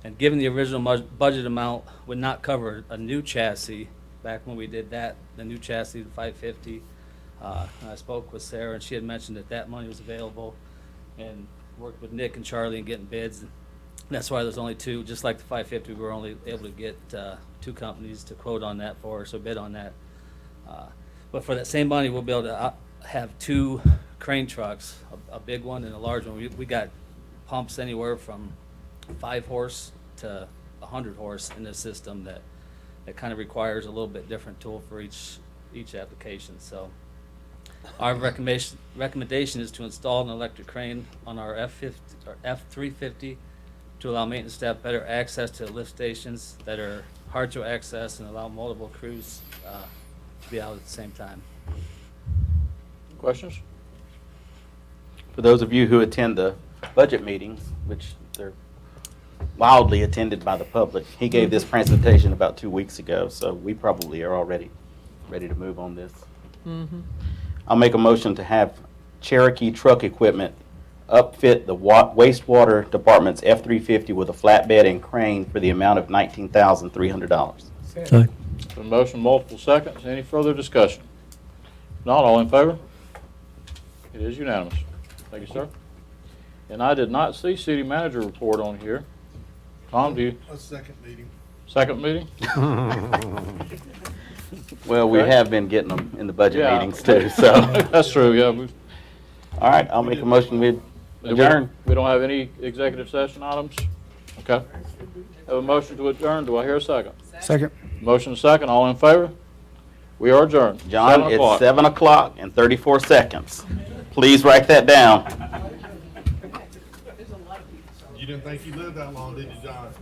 And given the original budget amount would not cover a new chassis, back when we did that, the new chassis, the 550, I spoke with Sarah, and she had mentioned that money was available, and worked with Nick and Charlie in getting bids. And that's why there's only two. Just like the 550, we were only able to get two companies to quote on that for us, or bid on that. But for that same money, we'll be able to have two crane trucks, a big one and a large one. We got pumps anywhere from 5 horse to 100 horse in this system that kind of requires a little bit different tool for each application. So our recommendation is to install an electric crane on our F-350 to allow maintenance staff better access to lift stations that are hard to access and allow multiple crews to be out at the same time. Questions? For those of you who attend the budget meetings, which they're wildly attended by the public, he gave this presentation about 2 weeks ago, so we probably are already ready to move on this. Mm-hmm. I'll make a motion to have Cherokee Truck Equipment upfit the wastewater department's F-350 with a flatbed and crane for the amount of $19,300. A motion, multiple seconds. Any further discussion? Not all in favor? It is unanimous. Thank you, sir. And I did not see city manager report on here. Tom, do you? A second meeting. Second meeting? Well, we Okay. have been getting them in the budget Yeah. meetings too, so. That's true, yeah. All right, I'll make a motion we adjourn. We don't have any executive session items? Okay. Have a motion to adjourn. Do I hear a second? Second. Motion and second. All in favor? We are adjourned. John, 7 it's o'clock. 7 o'clock and 34 seconds. Please write that down. You didn't think you lived that long, did you, John?